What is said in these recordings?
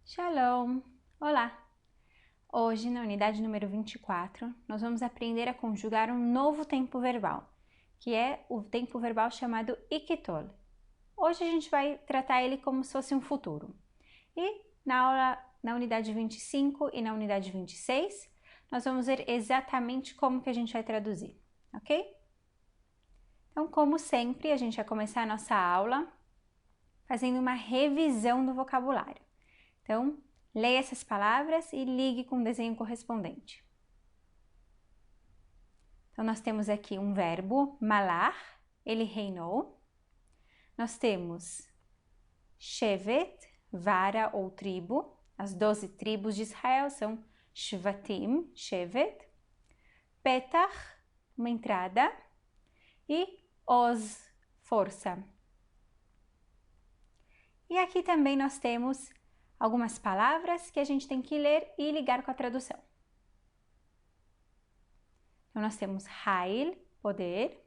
Shalom! Olá! Hoje, na unidade número 24, nós vamos aprender a conjugar um novo tempo verbal, que é o tempo verbal chamado ikitol. Hoje a gente vai tratar ele como se fosse um futuro. E na unidade 25 e na unidade 26, nós vamos ver exatamente como que a gente vai traduzir, ok? Então, como sempre, a gente vai começar a nossa aula fazendo uma revisão do vocabulário. Então, leia essas palavras e ligue com o desenho correspondente. Então, nós temos aqui um verbo, malar, ele reinou. Nós temos shevet, vara ou tribo. As 12 tribos de Israel são shvatim, shevet. Petach, uma entrada. E oz, força. E aqui também nós temos algumas palavras que a gente tem que ler e ligar com a tradução. Então, nós temos Hail, poder,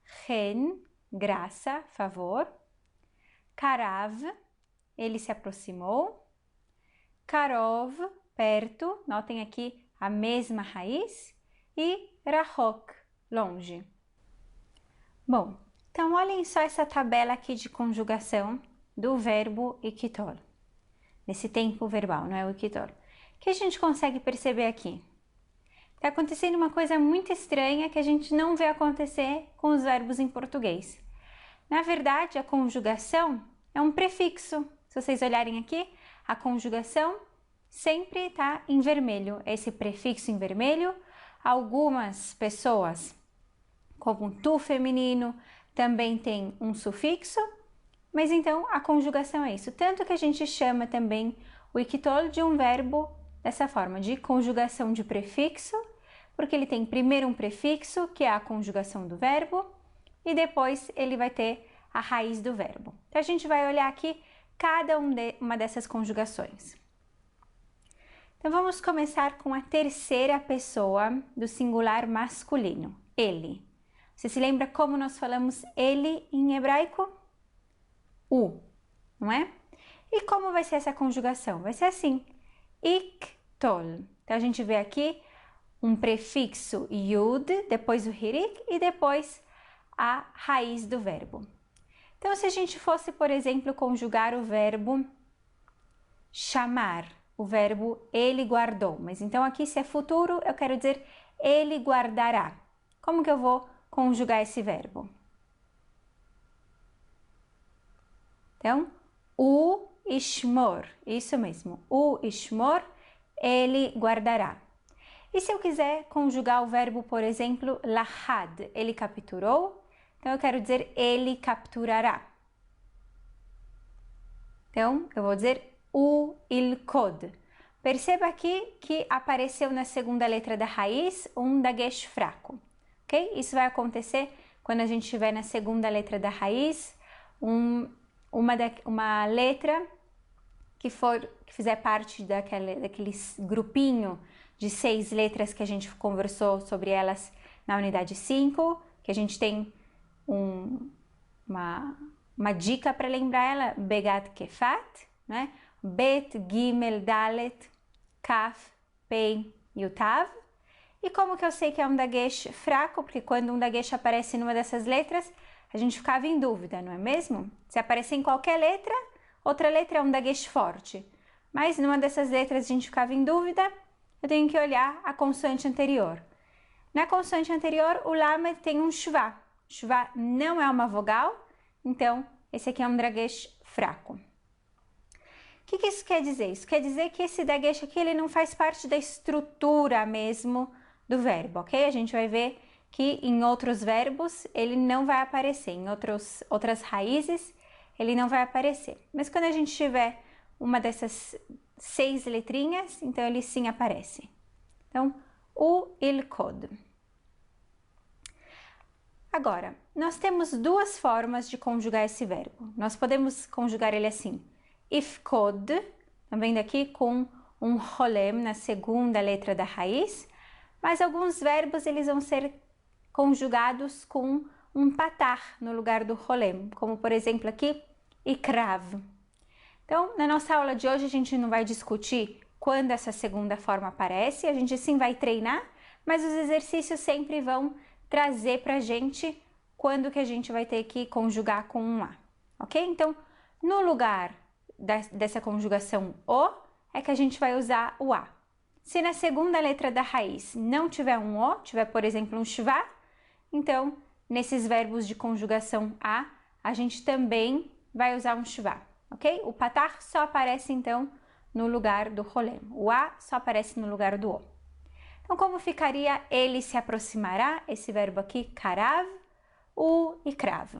Chen, graça, favor, Karav, ele se aproximou, Karov, perto, notem aqui a mesma raiz, e Rahok, longe. Bom, então olhem só essa tabela aqui de conjugação do verbo ikitol. Nesse tempo verbal, não é o ikitol. O que a gente consegue perceber aqui? Está acontecendo uma coisa muito estranha que a gente não vê acontecer com os verbos em português. Na verdade, a conjugação é um prefixo. Se vocês olharem aqui, a conjugação sempre está em vermelho. Esse prefixo em vermelho, algumas pessoas, como tu feminino, também tem um sufixo. Mas então a conjugação é isso, tanto que a gente chama também o ikitol de um verbo dessa forma, de conjugação de prefixo, porque ele tem primeiro um prefixo, que é a conjugação do verbo, e depois ele vai ter a raiz do verbo. Então a gente vai olhar aqui cada uma dessas conjugações. Então vamos começar com a terceira pessoa do singular masculino, ele. Você se lembra como nós falamos ele em hebraico? Não é? E como vai ser essa conjugação? Vai ser assim, iktol. Então a gente vê aqui um prefixo yud, depois o hirik e depois a raiz do verbo. Então se a gente fosse, por exemplo, conjugar o verbo chamar, o verbo ele guardou, mas então aqui se é futuro, eu quero dizer ele guardará. Como que eu vou conjugar esse verbo? Então, o ishmor, isso mesmo, o ishmor, ele guardará. E se eu quiser conjugar o verbo, por exemplo, lahad, ele capturou, então eu quero dizer ele capturará. Então, eu vou dizer o ilkod. Perceba aqui que apareceu na segunda letra da raiz um dagesh fraco, ok? Isso vai acontecer quando a gente estiver na segunda letra da raiz, uma letra que fizer parte daquele grupinho de 6 letras que a gente conversou sobre elas na unidade 5, que a gente tem uma dica para lembrar ela, Begat Kefat, né? Bet, Gimel, Dalet, Kaf, Pei e Utav. E como que eu sei que é um dagesh fraco? Porque quando um dagesh aparece numa dessas letras, a gente ficava em dúvida, não é mesmo? Se aparecer em qualquer letra, outra letra é um dagesh forte. Mas numa dessas letras a gente ficava em dúvida, eu tenho que olhar a consoante anterior. Na consoante anterior, o lamed tem um shva. Shva não é uma vogal, então esse aqui é um dagesh fraco. O que isso quer dizer? Isso quer dizer que esse dagesh aqui ele não faz parte da estrutura mesmo do verbo, ok? A gente vai ver que em outros verbos ele não vai aparecer, em outras raízes ele não vai aparecer. Mas quando a gente tiver uma dessas 6 letrinhas, então ele sim aparece. Então, o ilkod. Agora, nós temos duas formas de conjugar esse verbo. Nós podemos conjugar ele assim, ifkod, também daqui com um rolem na segunda letra da raiz, mas alguns verbos eles vão ser conjugados com um patar no lugar do rolem, como por exemplo aqui, ikrav. Então, na nossa aula de hoje, a gente não vai discutir quando essa segunda forma aparece, a gente sim vai treinar, mas os exercícios sempre vão trazer pra gente quando que a gente vai ter que conjugar com um A, ok? Então, no lugar dessa conjugação O, é que a gente vai usar o A. Se na segunda letra da raiz não tiver um O, tiver, por exemplo, um shva, então, nesses verbos de conjugação a gente também vai usar um shva, ok? O patar só aparece, então, no lugar do rolem. O A só aparece no lugar do O. Então, como ficaria ele se aproximará? Esse verbo aqui, karav, o e krav.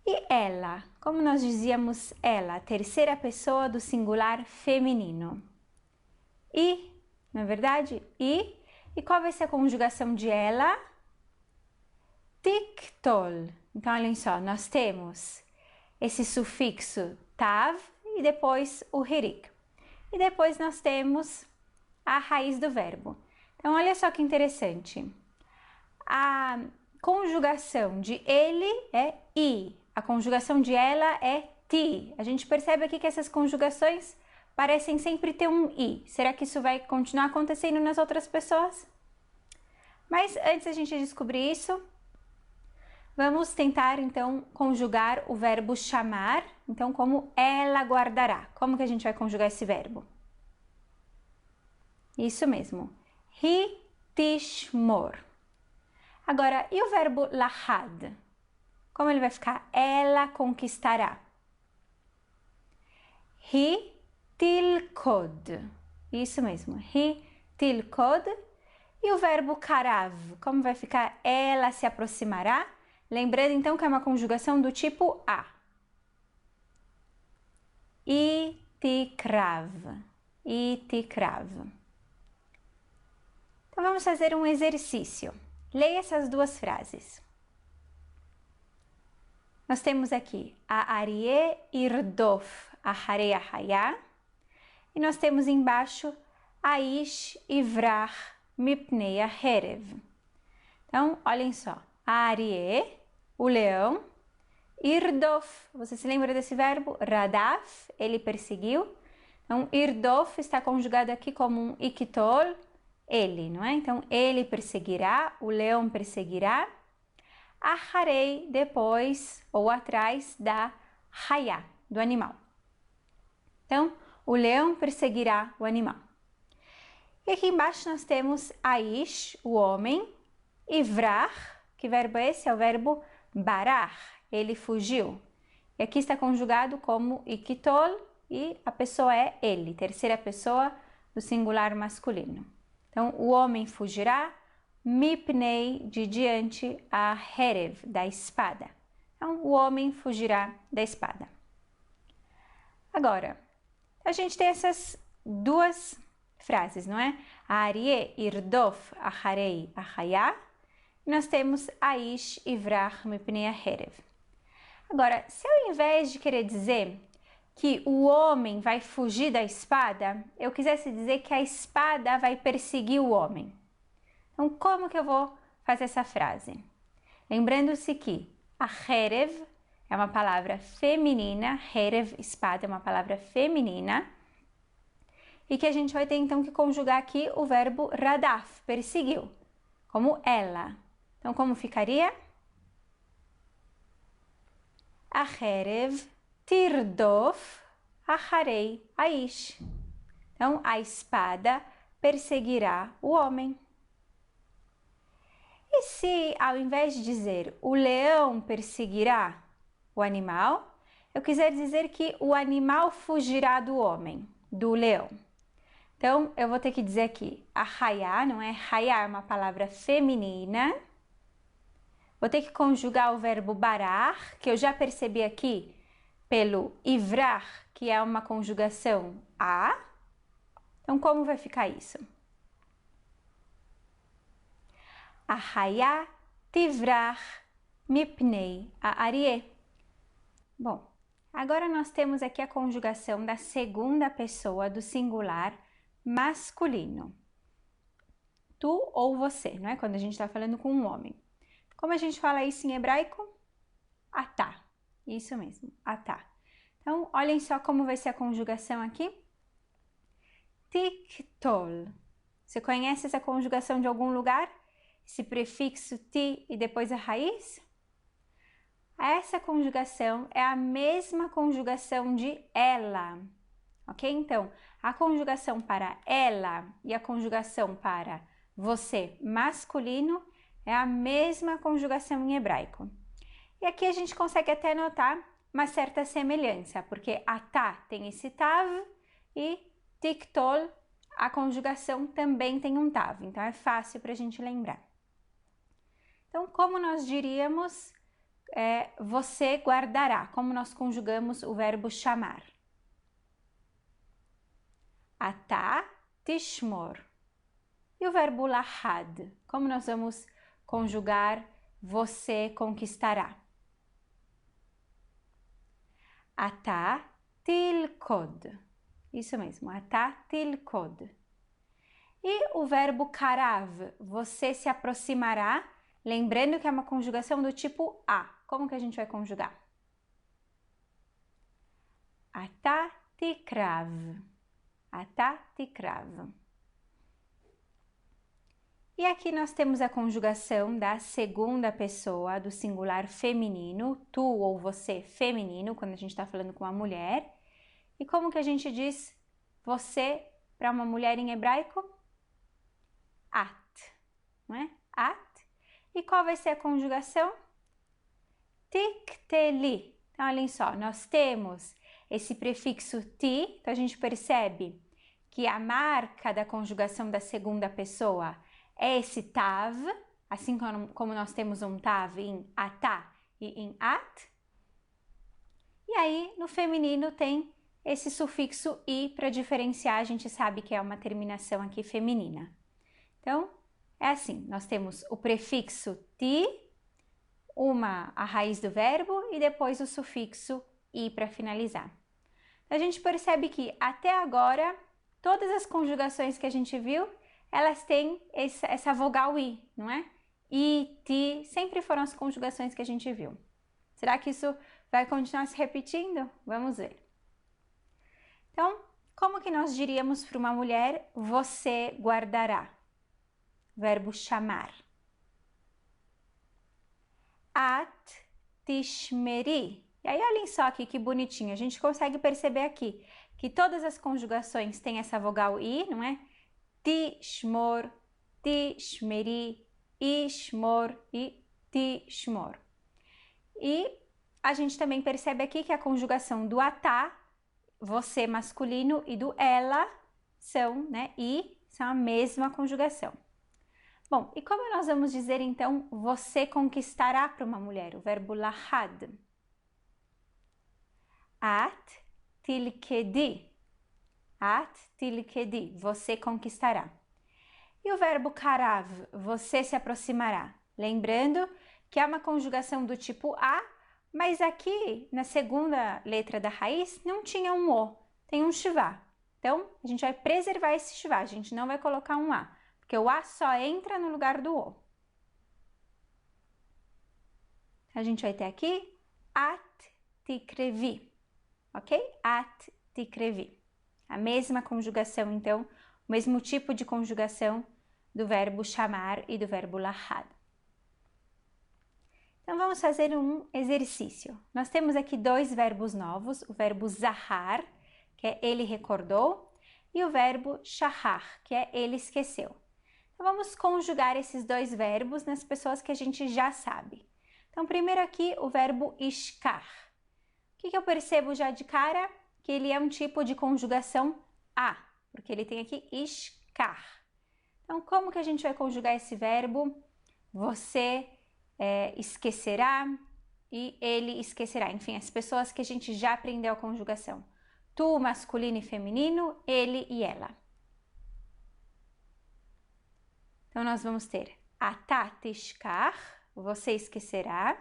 E ela? Como nós dizíamos ela, terceira pessoa do singular feminino. E, não é verdade? E qual vai ser a conjugação de ela? Tiktol. Então, olhem só, nós temos esse sufixo tav e depois o hirik. E depois nós temos a raiz do verbo. Então, olha só que interessante. A conjugação de ele é i, a conjugação de ela é ti. A gente percebe aqui que essas conjugações parecem sempre ter um i. Será que isso vai continuar acontecendo nas outras pessoas? Mas antes da gente descobrir isso, vamos tentar então conjugar o verbo chamar, então como ela guardará. Como que a gente vai conjugar esse verbo? Isso mesmo, hi tishmor. Agora, e o verbo lahad? Como ele vai ficar? Ela conquistará. Hi tilkod. Isso mesmo, hi tilkod. E o verbo karav? Como vai ficar? Ela se aproximará. Lembrando então que é uma conjugação do tipo a. Itikrav. Itikrav. Então vamos fazer um exercício. Leia essas duas frases. Nós temos aqui a Arie irdof acharei ahaya. E nós temos embaixo Aish ivrach mipnei aherev. Então, olhem só. A Arie, o leão. Irdof, você se lembra desse verbo? Radaf, ele perseguiu. Então, irdof está conjugado aqui como um iktol, ele, não é? Então, ele perseguirá, o leão perseguirá. Acharei, depois ou atrás da hayá, do animal. Então, o leão perseguirá o animal. E aqui embaixo nós temos Aish, o homem, e Vrach, que verbo é esse? É o verbo barar, ele fugiu. E aqui está conjugado como iktol e a pessoa é ele, terceira pessoa do singular masculino. Então, o homem fugirá, mipnei, de diante, a herev, da espada. Então, o homem fugirá da espada. Agora, a gente tem essas duas frases, não é? Arie irdof acharei ahaya. E nós temos Aish ivrach mipnei aherev. Agora, se ao invés de querer dizer que o homem vai fugir da espada, eu quisesse dizer que a espada vai perseguir o homem. Então, como que eu vou fazer essa frase? Lembrando-se que a herev é uma palavra feminina, herev, espada, é uma palavra feminina, e que a gente vai ter então que conjugar aqui o verbo radaf, perseguiu, como ela. Então, como ficaria? A herev tirdof acharei aish. Então, a espada perseguirá o homem. E se, ao invés de dizer o leão perseguirá o animal, eu quiser dizer que o animal fugirá do homem, do leão. Então, eu vou ter que dizer aqui, a hayá, não é? Hayá é uma palavra feminina. Vou ter que conjugar o verbo barar, que eu já percebi aqui pelo ivrar, que é uma conjugação a. Então, como vai ficar isso? Ahaya tivrach mipnei a arie. Bom, agora nós temos aqui a conjugação da segunda pessoa do singular masculino. Tu ou você, não é? Quando a gente está falando com um homem. Como a gente fala isso em hebraico? Atá. Isso mesmo, atá. Então, olhem só como vai ser a conjugação aqui. Tiktol. Você conhece essa conjugação de algum lugar? Esse prefixo ti e depois a raiz? Essa conjugação é a mesma conjugação de ela, ok? Então, a conjugação para ela e a conjugação para você masculino é a mesma conjugação em hebraico. E aqui a gente consegue até notar uma certa semelhança, porque atá tem esse tav e tiktol, a conjugação também tem um tav, então é fácil para a gente lembrar. Então, como nós diríamos, você guardará, como nós conjugamos o verbo chamar. Atá tishmor. E o verbo lahad, como nós vamos conjugar você conquistará? Atá tilkod. Isso mesmo, atá tilkod. E o verbo karav, você se aproximará, lembrando que é uma conjugação do tipo a. Como que a gente vai conjugar? Atá tikrav. Atá tikrav. E aqui nós temos a conjugação da segunda pessoa do singular feminino, tu ou você feminino, quando a gente está falando com uma mulher. E como que a gente diz você para uma mulher em hebraico? At, não é? At. E qual vai ser a conjugação? Tikteli. Então, olhem só, nós temos esse prefixo ti, então a gente percebe que a marca da conjugação da segunda pessoa é esse tav, assim como nós temos um tav em atá e em at. E aí, no feminino tem esse sufixo i para diferenciar, a gente sabe que é uma terminação aqui feminina. Então, é assim, nós temos o prefixo ti, a raiz do verbo e depois o sufixo i para finalizar. A gente percebe que até agora, todas as conjugações que a gente viu, elas têm essa vogal i, não é? I, ti, sempre foram as conjugações que a gente viu. Será que isso vai continuar se repetindo? Vamos ver. Então, como que nós diríamos para uma mulher, você guardará? Verbo chamar. At tishmeri. E aí, olhem só aqui que bonitinho. A gente consegue perceber aqui que todas as conjugações têm essa vogal i, não é? Tishmor, tishmeri, ishmor e tishmor. E a gente também percebe aqui que a conjugação do atá, você masculino, e do ela são, né, são a mesma conjugação. Bom, e como nós vamos dizer então, você conquistará para uma mulher? O verbo lahad. At tilkedi. At tilkedi, você conquistará. E o verbo karav, você se aproximará. Lembrando que é uma conjugação do tipo a, mas aqui na segunda letra da raiz não tinha um o, tem um shivá. Então, a gente vai preservar esse shivá, a gente não vai colocar um a, porque o a só entra no lugar do o. A gente vai ter aqui at tikrevi, ok? At tikrevi. A mesma conjugação, então, o mesmo tipo de conjugação do verbo chamar e do verbo lahad. Então, vamos fazer um exercício. Nós temos aqui dois verbos novos, o verbo zahar, que é ele recordou, e o verbo shahar, que é ele esqueceu. Então, vamos conjugar esses dois verbos nas pessoas que a gente já sabe. Então, primeiro aqui, o verbo ishkar. O que eu percebo já de cara? Que ele é um tipo de conjugação a, porque ele tem aqui ishkar. Então, como que a gente vai conjugar esse verbo? Você esquecerá e ele esquecerá. Enfim, as pessoas que a gente já aprendeu a conjugação. Tu, masculino e feminino, ele e ela. Então, nós vamos ter atá tishkar, você esquecerá.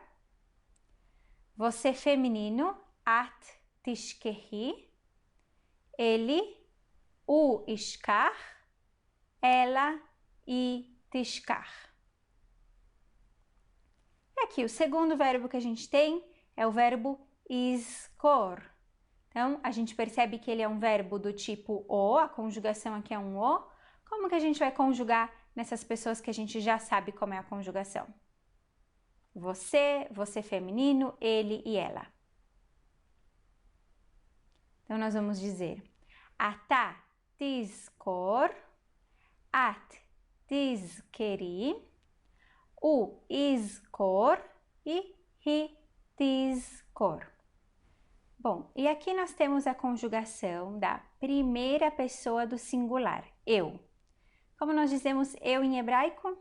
Você feminino, at tishkehi. Ele, o ishkar. Ela e tishkar. E aqui, o segundo verbo que a gente tem é o verbo יזכור. Então, a gente percebe que ele é um verbo do tipo o, a conjugação aqui é um o. Como que a gente vai conjugar nessas pessoas que a gente já sabe como é a conjugação? Você, você feminino, ele e ela. Então, nós vamos dizer אתה תזכור, את תזכרי, הוא יזכור e היא תזכור. Bom, e aqui nós temos a conjugação da primeira pessoa do singular, eu. Como nós dizemos eu em hebraico?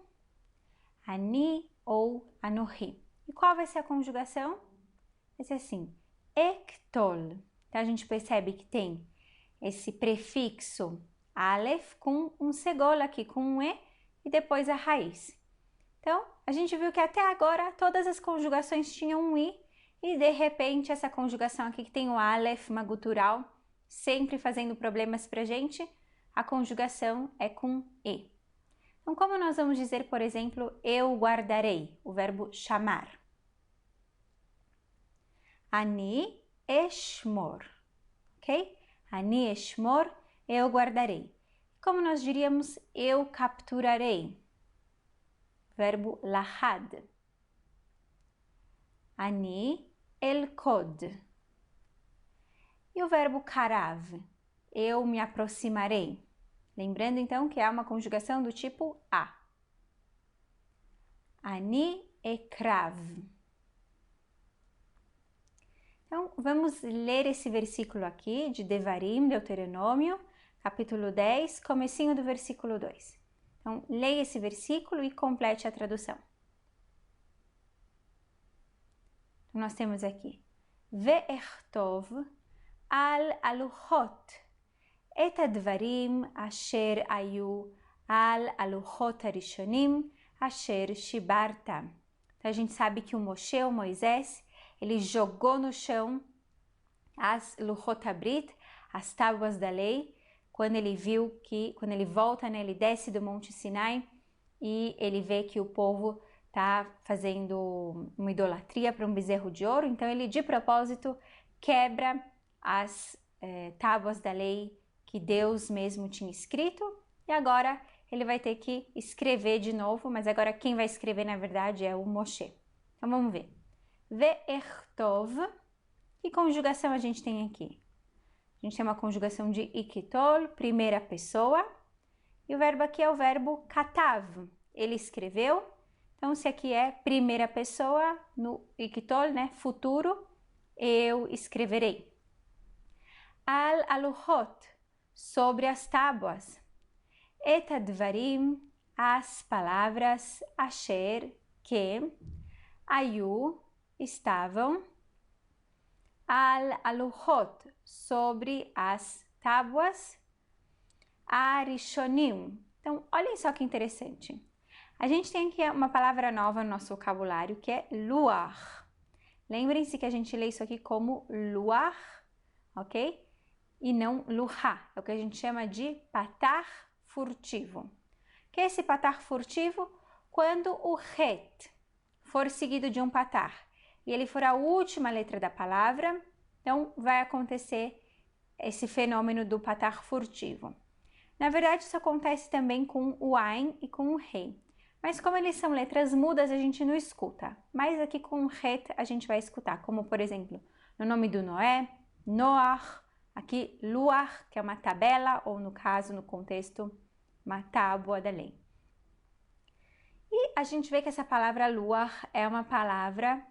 Ani ou anohi. E qual vai ser a conjugação? Vai ser assim, ektol. Então, a gente percebe que tem esse prefixo aleph com um segol aqui, com um e depois a raiz. Então, a gente viu que até agora todas as conjugações tinham um i e de repente essa conjugação aqui que tem o aleph, uma gutural, sempre fazendo problemas pra gente, a conjugação é com e. Então, como nós vamos dizer, por exemplo, eu guardarei, o verbo chamar? Ani eshmor, ok? Ani eshmor, eu guardarei. Como nós diríamos, eu capturarei? Verbo lahad. Ani elkod. E o verbo karav? Eu me aproximarei. Lembrando então que é uma conjugação do tipo a. Ani ekrav. Então, vamos ler esse versículo aqui de Devarim, Deuteronômio, capítulo 10, comecinho do versículo 2. Então, leia esse versículo e complete a tradução. Então, nós temos aqui, Ve'echtov al aluchot et advarim asher ayu al aluchot arishonim asher shibarta. Então, a gente sabe que o Moshe, o Moisés, ele jogou no chão as Luchot Abrit, as tábuas da lei, quando ele viu que, quando ele volta, né, ele desce do Monte Sinai e ele vê que o povo está fazendo uma idolatria para um bezerro de ouro, então ele de propósito quebra as tábuas da lei que Deus mesmo tinha escrito e agora ele vai ter que escrever de novo, mas agora quem vai escrever na verdade é o Moshe. Então vamos ver. Ve'echtov, que conjugação a gente tem aqui? A gente tem uma conjugação de ikitol, primeira pessoa, e o verbo aqui é o verbo katav, ele escreveu. Então, se aqui é primeira pessoa, no ikitol, né, futuro, eu escreverei. Al aluchot, sobre as tábuas. Et advarim, as palavras, asher, que, ayu, estavam, al aluchot, sobre as tábuas, arishonim. Então, olhem só que interessante. A gente tem aqui uma palavra nova no nosso vocabulário que é luar. Lembrem-se que a gente lê isso aqui como luar, ok? E não luha, é o que a gente chama de patar furtivo. O que é esse patar furtivo? Quando o het for seguido de um patar e ele for a última letra da palavra, então vai acontecer esse fenômeno do patar furtivo. Na verdade, isso acontece também com o ain e com o rei. Mas como eles são letras mudas, a gente não escuta. Mas aqui com o het a gente vai escutar, como por exemplo, no nome do Noé, Noach, aqui luar, que é uma tabela, ou no caso, no contexto, uma tábua da lei. E a gente vê que essa palavra luar é uma palavra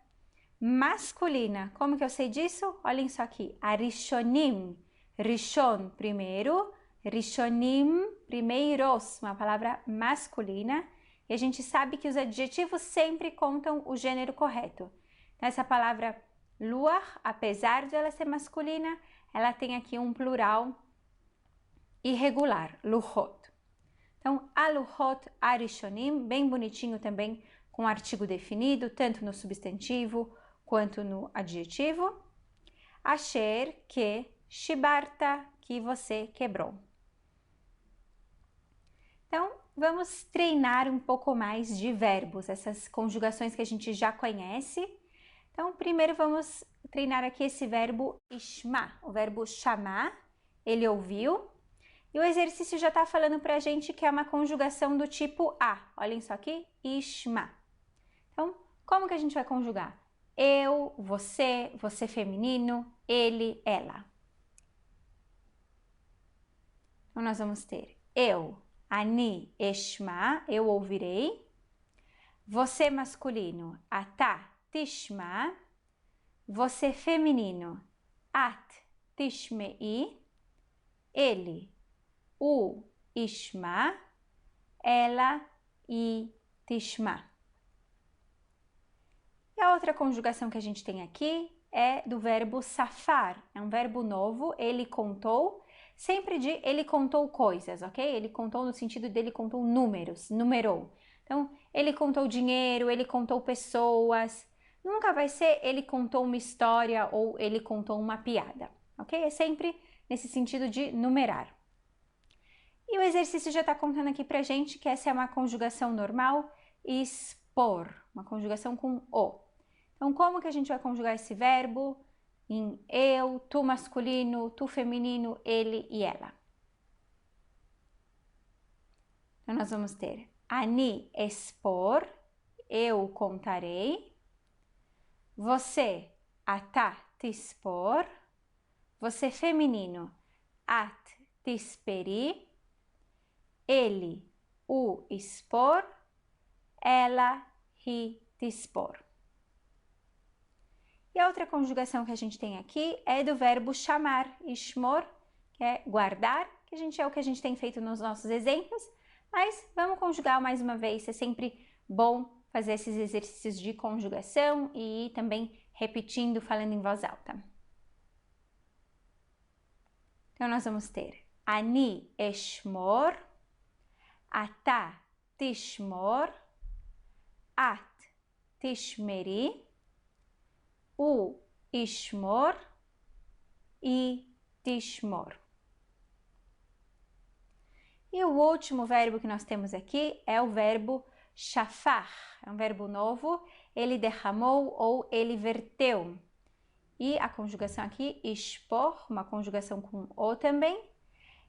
masculina. Como que eu sei disso? Olhem só aqui. Arishonim. Rishon, primeiro. Rishonim, primeiros. Uma palavra masculina. E a gente sabe que os adjetivos sempre contam o gênero correto. Então, essa palavra luar, apesar de ela ser masculina, ela tem aqui um plural irregular. Luchot. Então, aluchot, arishonim, bem bonitinho também, com artigo definido, tanto no substantivo quanto no adjetivo. Asher, que, shibarta, que você quebrou. Então, vamos treinar um pouco mais de verbos, essas conjugações que a gente já conhece. Então, primeiro vamos treinar aqui esse verbo ishma, o verbo chamar, ele ouviu. E o exercício já está falando para a gente que é uma conjugação do tipo A. Olhem só aqui, ishma. Então, como que a gente vai conjugar? Eu, você feminino, ele, ela. Então, nós vamos ter eu, ani, eshma, eu ouvirei. Você masculino, ata, tishma. Você feminino, at, tishmei. Ele, o, ishma. Ela, i, tishma. E a outra conjugação que a gente tem aqui é do verbo safar. É um verbo novo, ele contou. Sempre de ele contou coisas, ok? Ele contou no sentido dele contou números, numerou. Então, ele contou dinheiro, ele contou pessoas. Nunca vai ser ele contou uma história ou ele contou uma piada, ok? É sempre nesse sentido de numerar. E o exercício já está contando aqui pra gente que essa é uma conjugação normal, expor, uma conjugação com o. Então, como que a gente vai conjugar esse verbo? Em eu, tu masculino, tu feminino, ele e ela. Então, nós vamos ter ani, expor, eu contarei. Você, ata, tispor. Você feminino, at, tisperi. Ele, o expor. Ela, hi, tispor. E a outra conjugação que a gente tem aqui é do verbo chamar, ishmor, que é guardar, que é o que a gente tem feito nos nossos exemplos, mas vamos conjugar mais uma vez, é sempre bom fazer esses exercícios de conjugação e ir também repetindo, falando em voz alta. Então, nós vamos ter ani eshmor, ata tishmor, at tishmeri, u ishmor e tishmor. E o último verbo que nós temos aqui é o verbo shafar. É um verbo novo, ele derramou ou ele verteu. E a conjugação aqui, ishpor, uma conjugação com o também.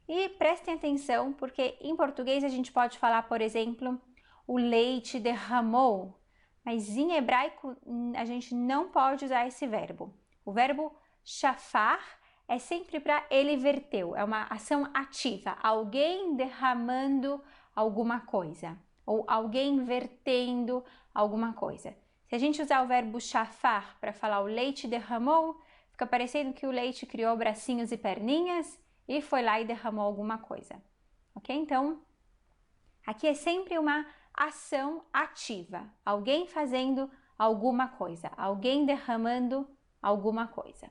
E prestem atenção, porque em português a gente pode falar, por exemplo, o leite derramou. Mas em hebraico a gente não pode usar esse verbo. O verbo shafar é sempre para ele verteu, é uma ação ativa, alguém derramando alguma coisa ou alguém vertendo alguma coisa. Se a gente usar o verbo shafar para falar o leite derramou, fica parecendo que o leite criou bracinhos e perninhas e foi lá e derramou alguma coisa, ok? Então, aqui é sempre uma ação ativa, alguém fazendo alguma coisa, alguém derramando alguma coisa.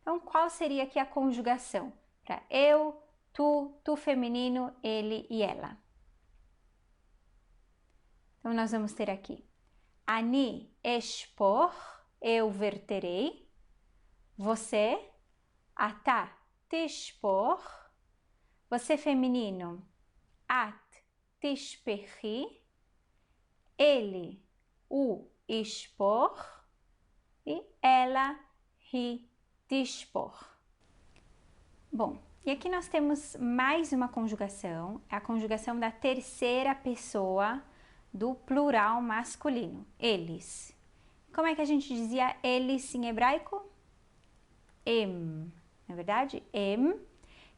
Então, qual seria aqui a conjugação para eu, tu feminino, ele e ela? Então, nós vamos ter aqui ani eshpor, eu verterei. Você, ata tishpor. Você feminino, at tishpechi. Ele, o ishpor. E ela, hi tishpor. Bom, e aqui nós temos mais uma conjugação, é a conjugação da terceira pessoa do plural masculino, eles. Como é que a gente dizia eles em hebraico? Em, não é verdade? Em.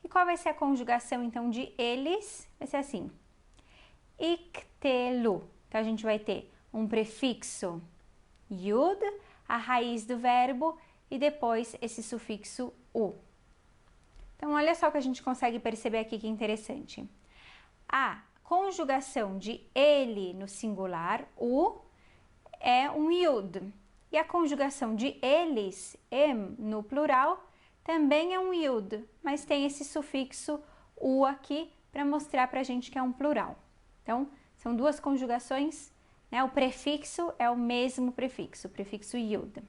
E qual vai ser a conjugação então de eles? Vai ser assim, iktelu. Então a gente vai ter um prefixo yud, a raiz do verbo e depois esse sufixo u. Então olha só o que a gente consegue perceber aqui que interessante. A conjugação de ele no singular, u, é um yud. E a conjugação de eles, em, no plural, também é um yud, mas tem esse sufixo u aqui para mostrar para a gente que é um plural. Então, são duas conjugações, né? O prefixo é o mesmo prefixo, o prefixo yud.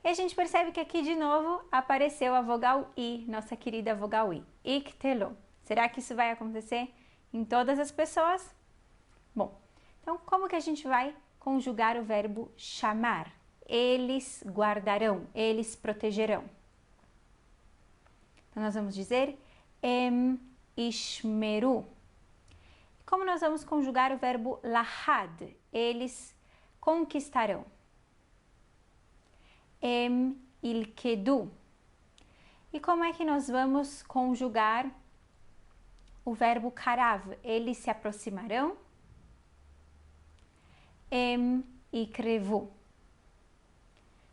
E a gente percebe que aqui de novo apareceu a vogal i, nossa querida vogal i, iktelo. Será que isso vai acontecer em todas as pessoas? Bom, então como que a gente vai conjugar o verbo chamar? eles guardarão, eles protegerão. Então, nós vamos dizer em ishmeru. Como nós vamos conjugar o verbo lahad? Eles conquistarão. Em ilkedu. E como é que nós vamos conjugar o verbo karav? Eles se aproximarão. Em ikrevu.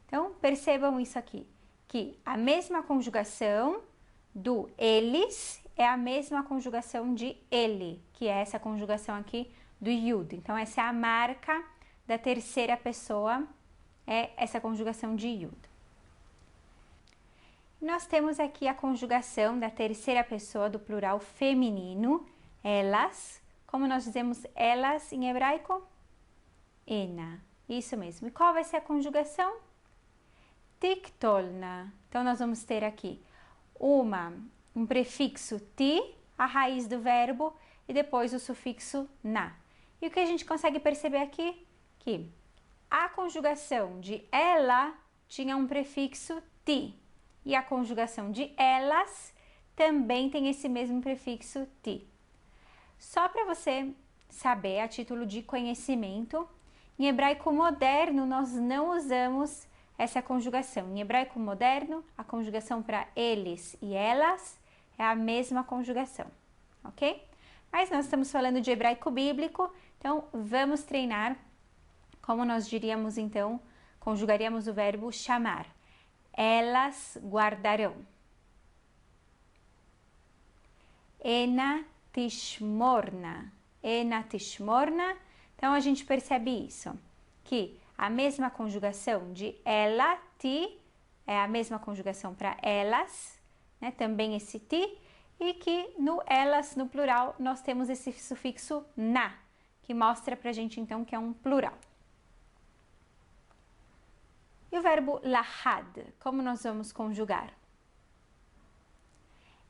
Então, percebam isso aqui, que a mesma conjugação do eles é a mesma conjugação de ele, que é essa conjugação aqui do yud. Então, essa é a marca da terceira pessoa, é essa conjugação de yud. Nós temos aqui a conjugação da terceira pessoa do plural feminino, elas. Como nós dizemos elas em hebraico? Ena. Isso mesmo. E qual vai ser a conjugação? Tiktolna. Então, nós vamos ter aqui um prefixo ti, a raiz do verbo, e depois o sufixo na. E o que a gente consegue perceber aqui? Que a conjugação de ela tinha um prefixo ti, e a conjugação de elas também tem esse mesmo prefixo ti. Só para você saber, a título de conhecimento, em hebraico moderno nós não usamos essa conjugação. Em hebraico moderno, a conjugação para eles e elas é a mesma conjugação, ok? Mas nós estamos falando de hebraico bíblico, então vamos treinar como nós diríamos então, conjugaríamos o verbo chamar. Elas guardarão. Ena tishmorna. Ena tishmorna. Então, a gente percebe isso, que a mesma conjugação de ela, ti, é a mesma conjugação para elas, né? Também esse ti, e que no elas, no plural, nós temos esse sufixo na, que mostra pra gente então que é um plural. E o verbo lahad, como nós vamos conjugar?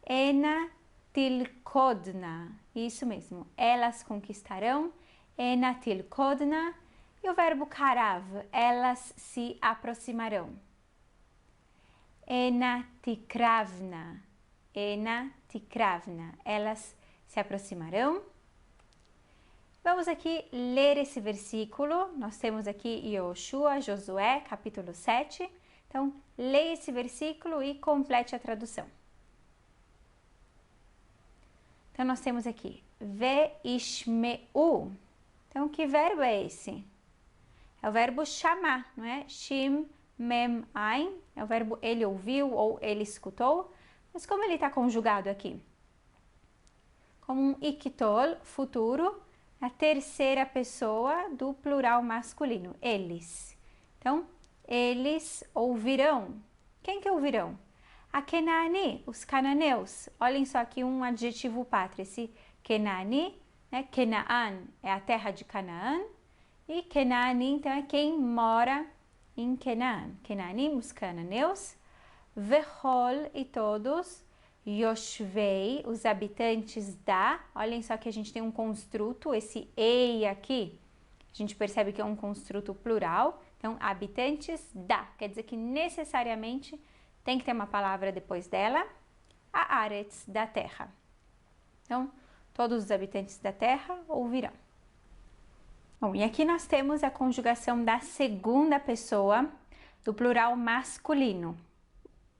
Ena tilkodna, isso mesmo, elas conquistarão, ena tilkodna. E o verbo karav, elas se aproximarão. Ena tikravna, elas se aproximarão. Vamos aqui ler esse versículo, nós temos aqui Yoshua, Josué, capítulo 7. Então, leia esse versículo e complete a tradução. Então, nós temos aqui, veishmeu. Então, que verbo é esse? É o verbo chamar, não é? Shim, mem, ain. É o verbo ele ouviu ou ele escutou. Mas como ele está conjugado aqui? Como um iktol, futuro, a terceira pessoa do plural masculino, eles. Então, eles ouvirão. Quem que ouvirão? A Kenani, os cananeus. Olhem só aqui um adjetivo pátrio, esse Kenani, né? Kenaan é a terra de Canaã. E Kenani, então, é quem mora em Kenaan. Kenani, os cananeus. Vechol e todos. Yoshvei, os habitantes da. Olhem só que a gente tem um construto, esse ei aqui. A gente percebe que é um construto plural. Então, habitantes da. Quer dizer que necessariamente tem que ter uma palavra depois dela. A aretz, da terra. Então, todos os habitantes da terra ouvirão. Bom, e aqui nós temos a conjugação da segunda pessoa do plural masculino.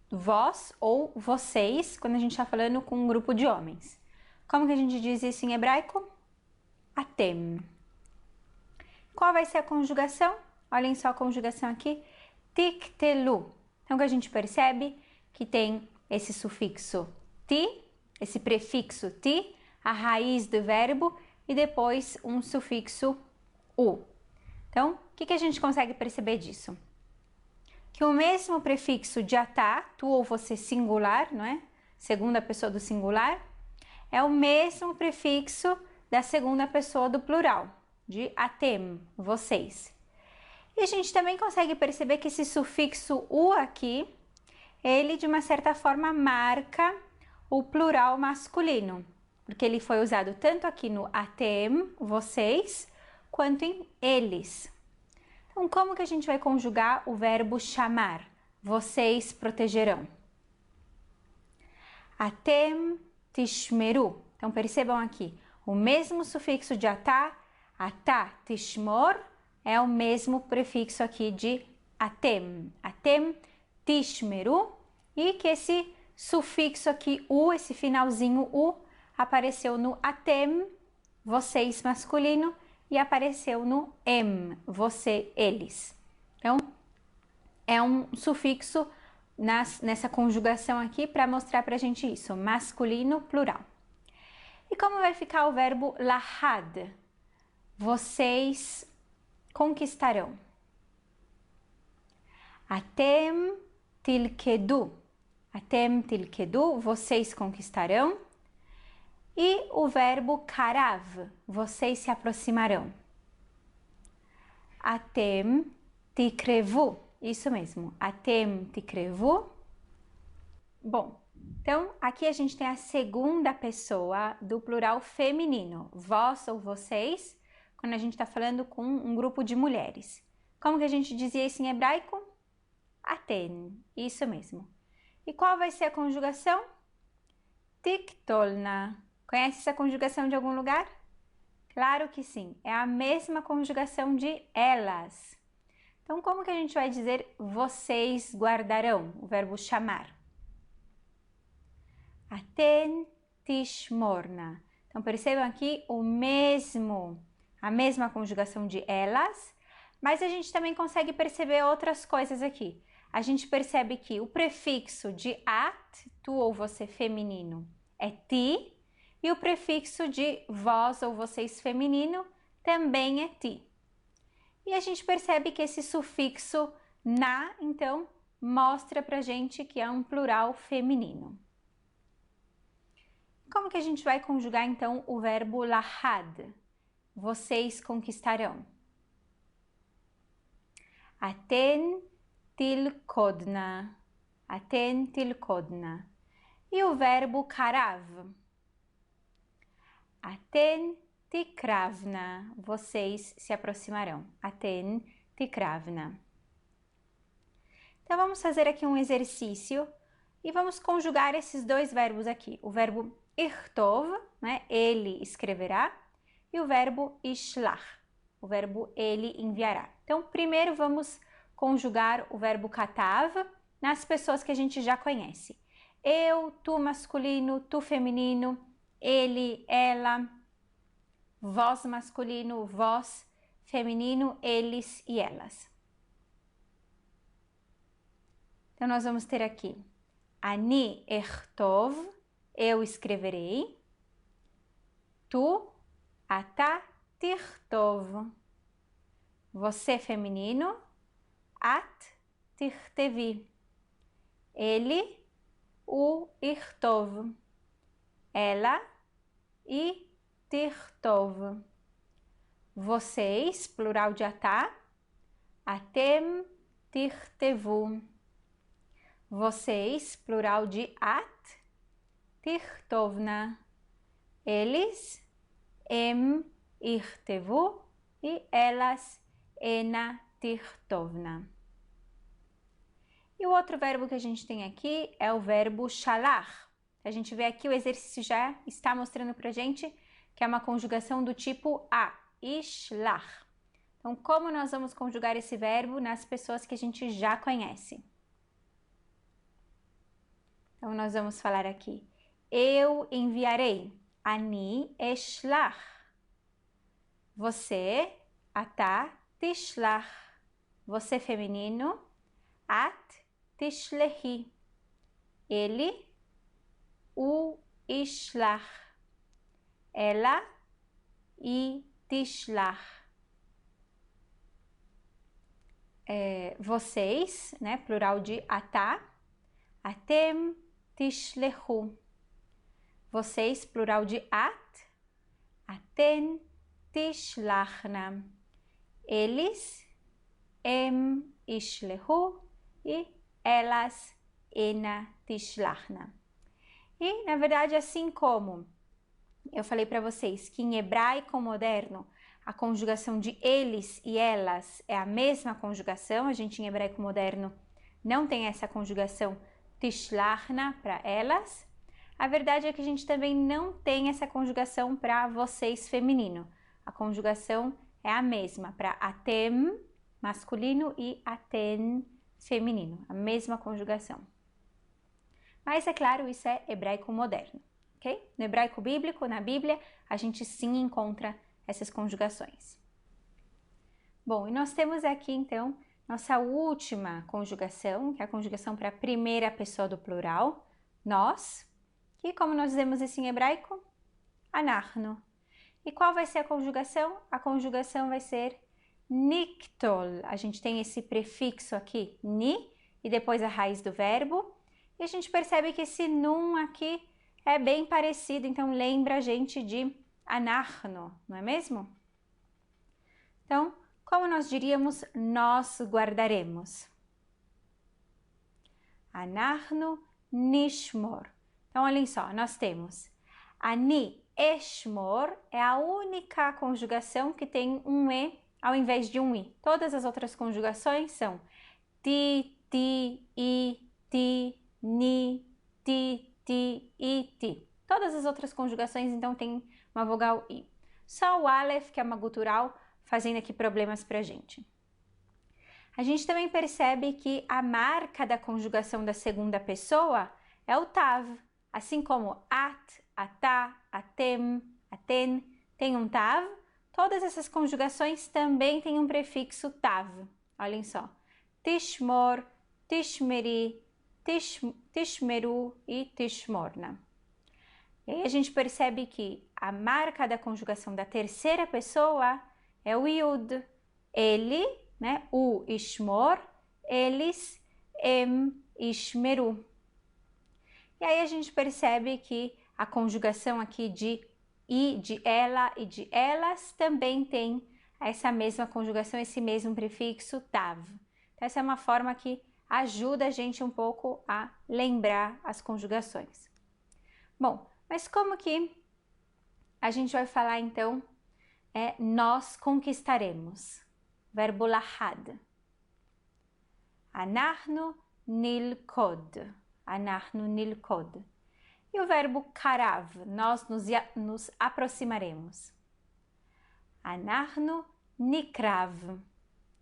Vós ou vocês, quando a gente está falando com um grupo de homens. Como que a gente diz isso em hebraico? Atem. Qual vai ser a conjugação? Olhem só a conjugação aqui. Tiktelu. Então, que a gente percebe que tem esse sufixo ti, esse prefixo ti, a raiz do verbo, e depois um sufixo u. Então, o que a gente consegue perceber disso? Que o mesmo prefixo de atá, tu ou você singular, não é? Segunda pessoa do singular, é o mesmo prefixo da segunda pessoa do plural, de atem, vocês. E a gente também consegue perceber que esse sufixo u aqui, ele de uma certa forma marca o plural masculino, porque ele foi usado tanto aqui no atem, vocês, quanto em eles. Então, Então, como que a gente vai conjugar o verbo chamar? Vocês protegerão. Atem tishmeru. Então, percebam aqui, o mesmo sufixo de atá, tishmor, é o mesmo prefixo aqui de atem. Atem tishmeru, e que esse sufixo aqui, u, esse finalzinho u, apareceu no atem, vocês masculino, e apareceu no em, você, eles. Então, é um sufixo nessa conjugação aqui para mostrar pra gente isso, masculino plural. E como vai ficar o verbo lahad? Vocês conquistarão. Atem tilkedu. Atem tilkedu, vocês conquistarão. E o verbo karav, vocês se aproximarão. Atem tikrevu, isso mesmo, atem tikrevu. Bom, então aqui a gente tem a segunda pessoa do plural feminino, vós ou vocês, quando a gente está falando com um grupo de mulheres. Como que a gente dizia isso em hebraico? Aten, isso mesmo. E qual vai ser a conjugação? Tiktolna. Conhece essa conjugação de algum lugar? Claro que sim, é a mesma conjugação de elas. Então, como que a gente vai dizer vocês guardarão? O verbo chamar. Aten tishmorna. Então, percebam aqui a mesma conjugação de elas, mas a gente também consegue perceber outras coisas aqui. A gente percebe que o prefixo de at, tu ou você feminino, é ti, e o prefixo de vós ou vocês feminino também é ti. E a gente percebe que esse sufixo na, então, mostra pra gente que é um plural feminino. Como que a gente vai conjugar, então, o verbo lahad? Vocês conquistarão. Aten tilkodna. Aten tilkodna. E o verbo karav? Aten tikravna, vocês se aproximarão. Aten tikravna. Então, vamos fazer aqui um exercício e vamos conjugar esses dois verbos aqui. O verbo irtov, né, ele escreverá, e o verbo ishlach, o verbo ele enviará. Então, primeiro vamos conjugar o verbo katav nas pessoas que a gente já conhece. Eu, tu masculino, tu feminino, ele, ela, vós masculino, vós feminino, eles e elas. Então, nós vamos ter aqui Ani ertov, eu escreverei. Tu, ata tirtov. Você feminino, at tirtevi. Ele, o irtov. Ela, e tirtov. Vocês, plural de atá, atem tirtevu. Vocês, plural de at, tirtovna. Eles, em irtevu, e elas, ena tirtovna. E o outro verbo que a gente tem aqui é o verbo shalar. A gente vê aqui, o exercício já está mostrando pra gente que é uma conjugação do tipo a, ishlach. Então, como nós vamos conjugar esse verbo nas pessoas que a gente já conhece? Então, nós vamos falar aqui, eu enviarei, ani eshlach. Você, ata tishlach. Você feminino, at tishlehi. Ele, o ishlach. Ela, e tishlach. Vocês, né, plural de atá, atem tishlechu. Vocês, plural de at, aten tishlachna. Eles, em ishlehu, e elas, ena tishlachna. E, na verdade, assim como eu falei para vocês que em hebraico moderno a conjugação de eles e elas é a mesma conjugação. A gente em hebraico moderno não tem essa conjugação tishlachna para elas. A verdade é que a gente também não tem essa conjugação para vocês feminino. A conjugação é a mesma para atem masculino e aten feminino, a mesma conjugação. Mas é claro, isso é hebraico moderno, ok? No hebraico bíblico, na Bíblia, a gente sim encontra essas conjugações. Bom, e nós temos aqui então nossa última conjugação, que é a conjugação para a primeira pessoa do plural, nós, que como nós dizemos isso em hebraico, anachnu. E qual vai ser a conjugação? A conjugação vai ser niktol. A gente tem esse prefixo aqui, ni, e depois a raiz do verbo. E a gente percebe que esse num aqui é bem parecido, então lembra a gente de anachnu, não é mesmo? Então, como nós diríamos, nós guardaremos. Anachnu nishmor. Então, olhem só, nós temos ani eshmor, é a única conjugação que tem um e ao invés de um i. Todas as outras conjugações são ti, i, ti, ni, ti, i, ti. Todas as outras conjugações, então, têm uma vogal i. Só o aleph, que é uma gutural, fazendo aqui problemas pra gente. A gente também percebe que a marca da conjugação da segunda pessoa é o tav, assim como at, atá, atem, aten tem um tav, todas essas conjugações também têm um prefixo tav. Olhem só, tishmor, tishmeri, tishmeru e tishmorna. E aí a gente percebe que a marca da conjugação da terceira pessoa é o yud, ele, né, o ishmor, eles, ishmeru. E aí a gente percebe que a conjugação aqui de i, de ela e de elas também tem essa mesma conjugação, esse mesmo prefixo tav. Então essa é uma forma que ajuda a gente um pouco a lembrar as conjugações. Bom, mas como que a gente vai falar então nós conquistaremos? Verbo lahad. Anachnu nilkod. Anachnu nilkod. E o verbo karav, nós nos aproximaremos. Anachnu nikrav.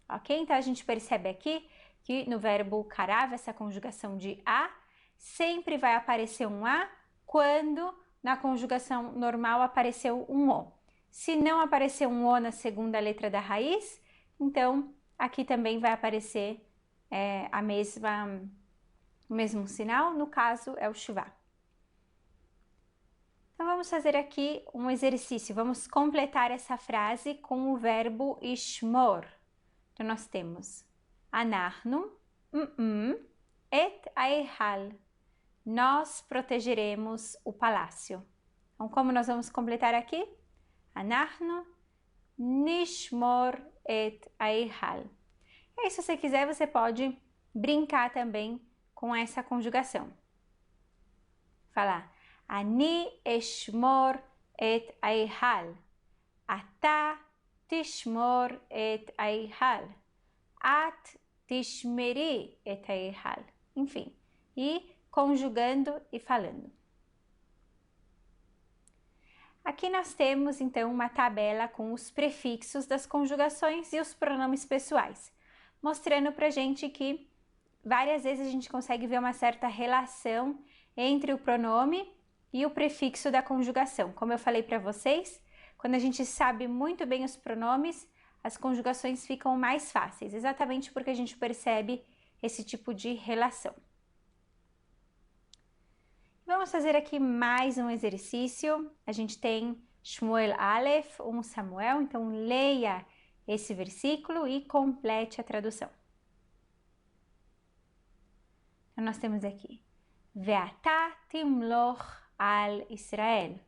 Ok? Então a gente percebe aqui que no verbo karav, essa conjugação de a, sempre vai aparecer um a quando na conjugação normal apareceu um o. Se não aparecer um o na segunda letra da raiz, então aqui também vai aparecer o mesmo sinal, no caso é o shuvá. Então vamos fazer aqui um exercício, vamos completar essa frase com o verbo ishmor. Então nós temos anachnu, et aehal. Nós protegeremos o palácio. Então como nós vamos completar aqui? Anachnu nishmor et aehal. E aí, se você quiser, você pode brincar também com essa conjugação. Falar ani eshmor et aehal. Ata tishmor et aehal. At tishmeri et aehal. Enfim, e conjugando e falando. Aqui nós temos então uma tabela com os prefixos das conjugações e os pronomes pessoais, mostrando pra gente que várias vezes a gente consegue ver uma certa relação entre o pronome e o prefixo da conjugação. Como eu falei para vocês, quando a gente sabe muito bem os pronomes, as conjugações ficam mais fáceis, exatamente porque a gente percebe esse tipo de relação. Vamos fazer aqui mais um exercício. A gente tem Shmuel Aleph, Samuel, então leia esse versículo e complete a tradução. Então nós temos aqui Ve'ata timloch al Israel.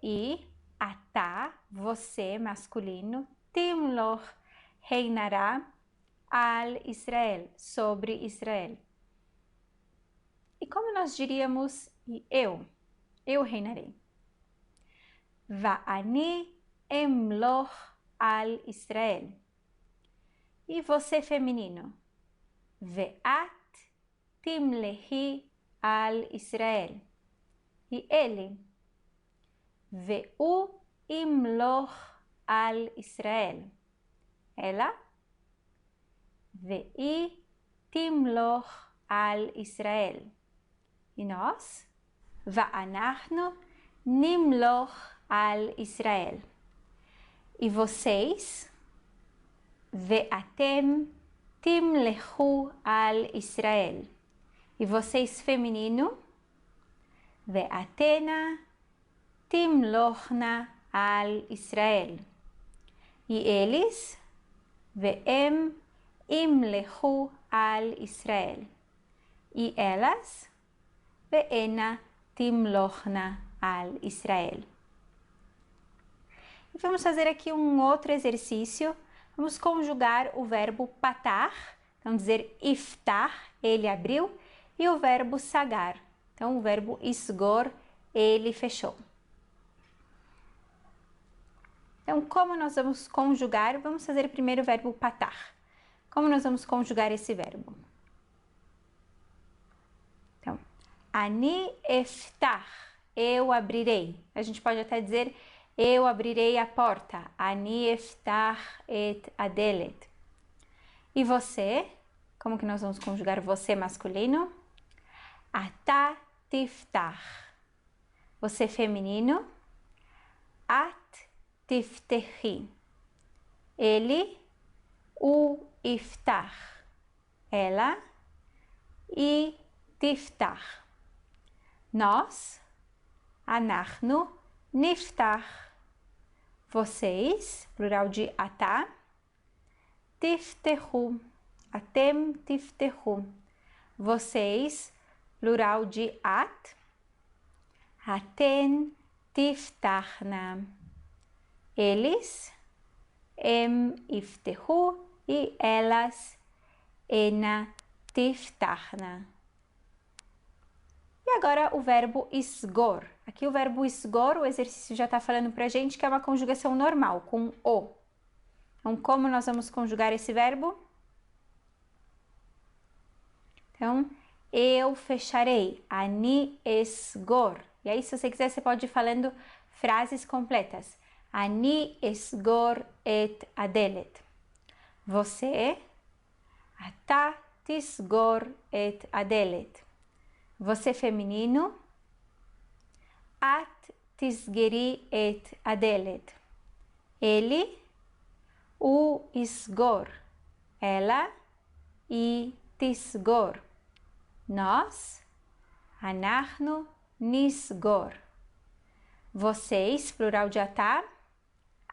E atá, você, masculino, timloch, reinará al Israel, sobre Israel. E como nós diríamos eu reinarei? Va'ani אמלוך על ישראל. E você feminino? ואת תמלכי על ישראל. E ele? והוא ימלוך על ישראל. ela? והיא תמלוך על ישראל. E nós? ואנחנו נמלוך על ישראל. E vocês? ואתם תמלכו על ישראל. E vocês feminino? ואתנה תמלוכנה על ישראל. E eles? והם ימלכו על ישראל. E elas? והנה תמלוכנה על ישראל. E vamos fazer aqui um outro exercício. Vamos conjugar o verbo patar, então dizer iftar, ele abriu, e o verbo sagar, então o verbo isgor, ele fechou. Então, como nós vamos conjugar? Vamos fazer primeiro o verbo patar. Como nós vamos conjugar esse verbo? Então, ani eftar, eu abrirei. A gente pode até dizer eu abrirei a porta. Ani eftar et adelet. E você? Como que nós vamos conjugar você masculino? Ata tiftar. Você feminino? At tiftechi. Ele, u iftar. Ela, i tiftar. Nós, anachnu niftar. Vocês, plural de atá, tiftechu. Atem tiftechu. Vocês, plural de at, aten tiftarna. Eles, em iftechu, e elas, ena tiftarna. E agora o verbo isgor. Aqui o verbo isgor, o exercício já está falando para a gente que é uma conjugação normal, com o. Então, como nós vamos conjugar esse verbo? Então, eu fecharei. Ani esgor. E aí, se você quiser, você pode ir falando frases completas. Ani esgor et adelet. Você, ata tisgor et adelet. Você feminino, at tisgeri et adelet. Ele, u isgor. Ela, i tisgor. Nós, anachnu nisgor. Vocês, plural de atá,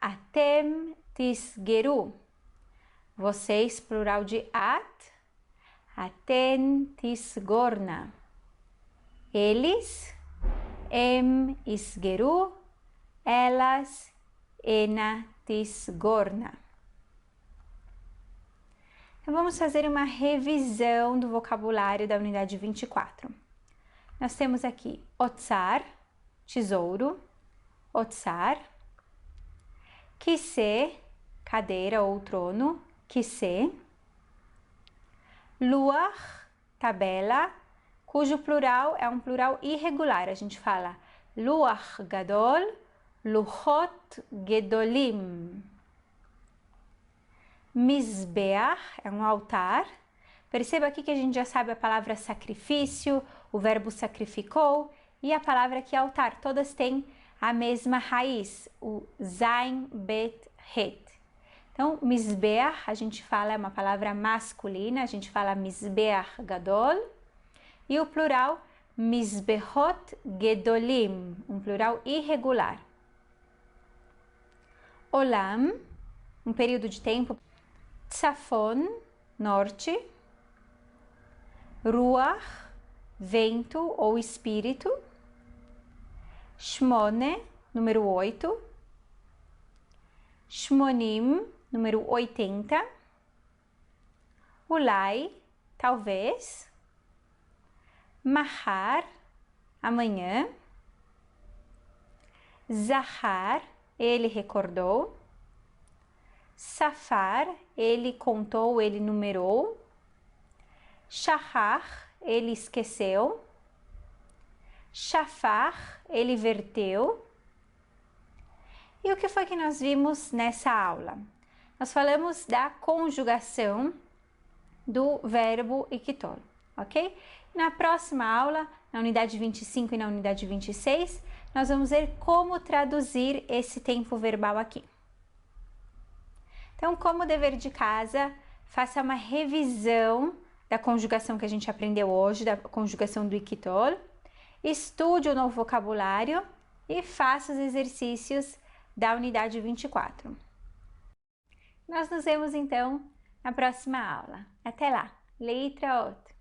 atem tisgeru. Vocês, plural de at, aten tisgorna. Eles, em isgeru, elas, ena tisgorna. Então, vamos fazer uma revisão do vocabulário da unidade 24. Nós temos aqui otsar, tesouro, otsar, kissê, cadeira ou trono, kissê, luach, tabela, cujo plural é um plural irregular. A gente fala luach gadol, luchot gedolim. Mizbeach é um altar. Perceba aqui que a gente já sabe a palavra sacrifício, o verbo sacrificou e a palavra aqui altar. Todas têm a mesma raiz, o zain bet het. Então, mizbeach, a gente fala, é uma palavra masculina, a gente fala mizbeach gadol. E o plural, mizbehot gedolim, um plural irregular. Olam, um período de tempo. Tsafon, norte. Ruach, vento ou espírito. Shmone, número 8. Shmonim, número 80. Ulai, talvez. Mahar, amanhã. Zahar, ele recordou. Safar, ele contou, ele numerou. Shahar, ele esqueceu. Shafar, ele verteu. E o que foi que nós vimos nessa aula? Nós falamos da conjugação do verbo ikitol, ok? Na próxima aula, na unidade 25 e na unidade 26, nós vamos ver como traduzir esse tempo verbal aqui. Então, como dever de casa, faça uma revisão da conjugação que a gente aprendeu hoje, da conjugação do ikitol, estude o novo vocabulário e faça os exercícios da unidade 24. Nós nos vemos então na próxima aula. Até lá! Letra out!